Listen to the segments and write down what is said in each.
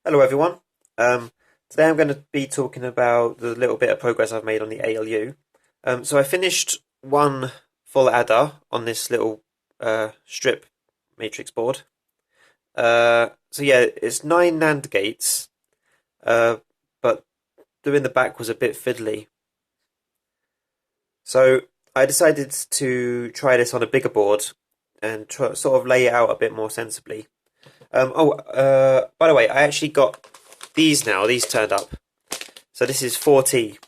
Hello everyone. Today I'm going to be talking about the little bit of progress I've made on the ALU. So I finished one full adder on this little strip matrix board. So yeah, it's 9 NAND gates, but doing the back was a bit fiddly. So I decided to try this on a bigger board and sort of lay it out a bit more sensibly. By the way, I actually got these now. These turned up. So this is 40,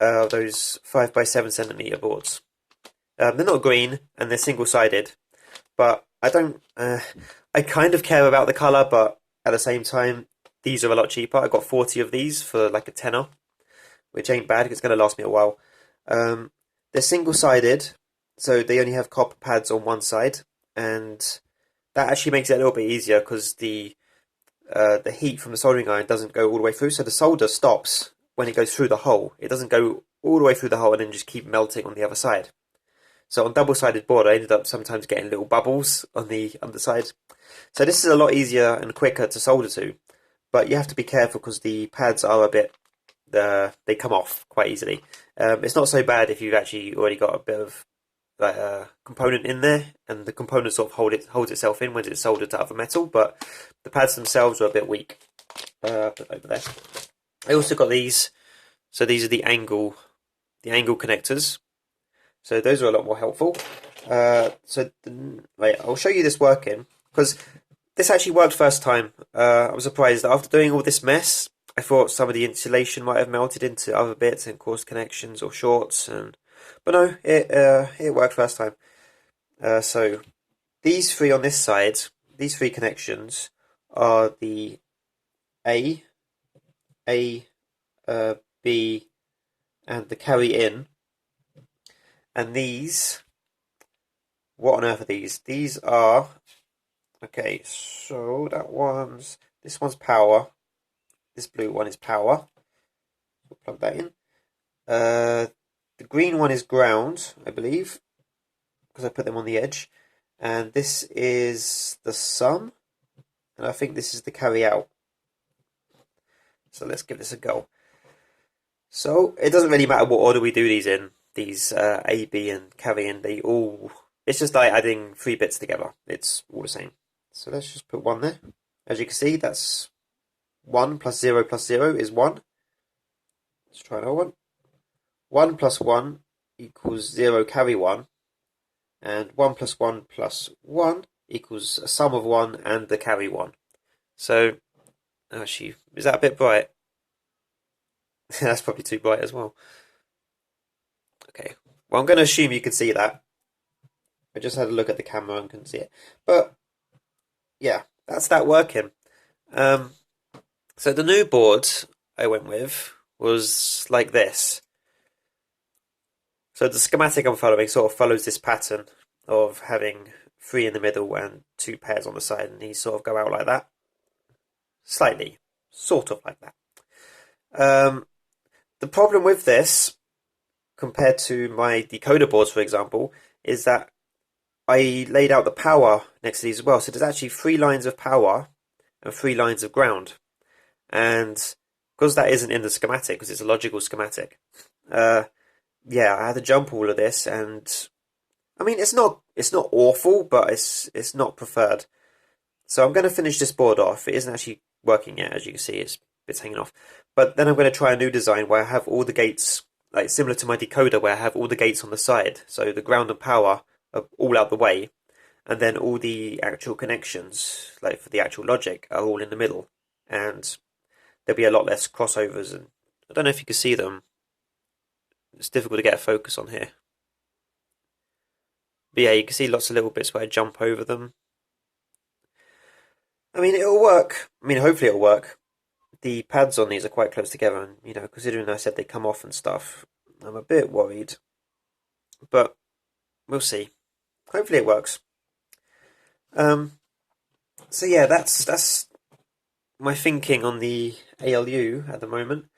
those 5 by 7 centimeter boards. They're not green and they're single-sided, but I don't. I kind of care about the color, but at the same time, these are a lot cheaper. I got 40 of these for like a tenner, which ain't bad. It's going to last me a while. They're single-sided, so they only have copper pads on one side, and that actually makes it a little bit easier because the heat from the soldering iron doesn't go all the way through, so the solder stops when it goes through the hole. It doesn't go all the way through the hole and then just keep melting on the other side. So on double-sided board, I ended up sometimes getting little bubbles on the underside. So this is a lot easier and quicker to solder to, but you have to be careful because the pads are a bit, they come off quite easily. It's not so bad if you've actually already got a bit of like a component in there, and the component sort of holds itself in when it's soldered to other metal, but the pads themselves are a bit weak. Put over there. I also got these, so these are the angle connectors. So those are a lot more helpful. Wait, I'll show you this working because this actually worked first time. I was surprised that after doing all this mess, I thought some of the insulation might have melted into other bits and caused connections or shorts, but no, it worked first time. So these three on this side, these three connections are the A, B, and the carry in. And these, what on earth are these? These are, okay, so this one's power. This blue one is power. We'll plug that in. The green one is ground, I believe, because I put them on the edge. And this is the sum, and I think this is the carry out. So let's give this a go. So it doesn't really matter what order we do these in. These A, B, and carry in, it's just like adding 3 bits together. It's all the same. So let's just put 1 there. As you can see, that's 1 plus 0 plus 0 is 1. Let's try another one. 1 plus 1 equals 0 carry 1. And 1 plus 1 plus 1 equals a sum of 1 and the carry 1. So, actually, is that a bit bright? That's probably too bright as well. Okay, well, I'm going to assume you can see that. I just had a look at the camera and couldn't see it. But, yeah, that's that working. So the new board I went with was like this. So the schematic I'm following sort of follows this pattern of having 3 in the middle and 2 pairs on the side, and these sort of go out like that. Slightly, sort of like that. The problem with this, compared to my decoder boards, for example, is that I laid out the power next to these as well. So there's actually 3 lines of power and 3 lines of ground. And because that isn't in the schematic, because it's a logical schematic, yeah, I had to jump all of this, and I mean it's not awful, but it's not preferred. So I'm going to finish this board off. It isn't actually working yet, as you can see, it's hanging off. But then I'm going to try a new design where I have all the gates, like similar to my decoder, where I have all the gates on the side. So the ground and power are all out the way, and then all the actual connections, like for the actual logic, are all in the middle. And there'll be a lot less crossovers, and I don't know if you can see them. It's difficult to get a focus on here. But yeah, you can see lots of little bits where I jump over them. I mean, it'll work. I mean, hopefully it'll work. The pads on these are quite close together, and, you know, considering I said they come off and stuff, I'm a bit worried. But we'll see. Hopefully it works. So yeah, that's my thinking on the ALU at the moment.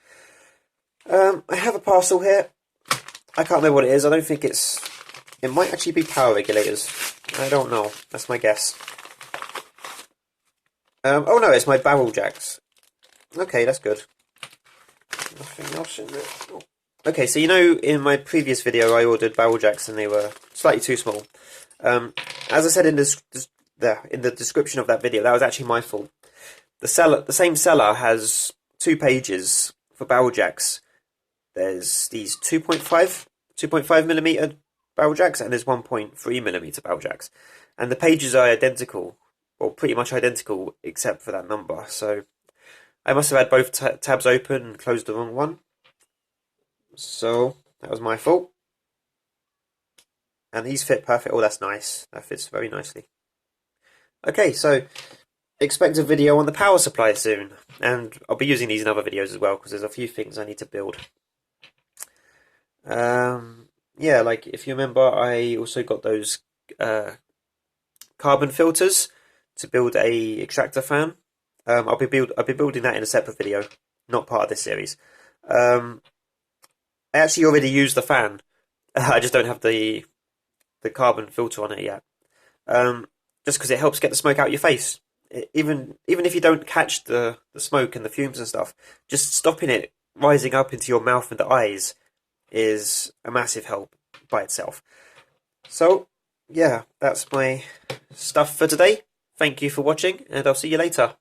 I have a parcel here. I can't remember what it is. I don't think it might actually be power regulators. I don't know. That's my guess. Oh no, it's my barrel jacks. Okay, that's good. Nothing else in there. Oh. Okay, so you know in my previous video I ordered barrel jacks and they were slightly too small. As I said in the description of that video, that was actually my fault. The same seller has 2 pages for barrel jacks. There's these 2.5 millimeter barrel jacks, and there's 1.3 millimeter barrel jacks, and the pages are identical, or pretty much identical, except for that number. So I must have had both tabs open and closed the wrong one. So that was my fault. And these fit perfect. Oh, that's nice. That fits very nicely. Okay, so expect a video on the power supply soon, and I'll be using these in other videos as well because there's a few things I need to build. Yeah, like if you remember, I also got those carbon filters to build a extractor fan. I'll be building that in a separate video, not part of this series. I actually already used the fan. I just don't have the carbon filter on it yet. Just because it helps get the smoke out your face. Even if you don't catch the smoke and the fumes and stuff, just stopping it rising up into your mouth and the eyes is a massive help by itself. So, yeah, that's my stuff for today. Thank you for watching, and I'll see you later.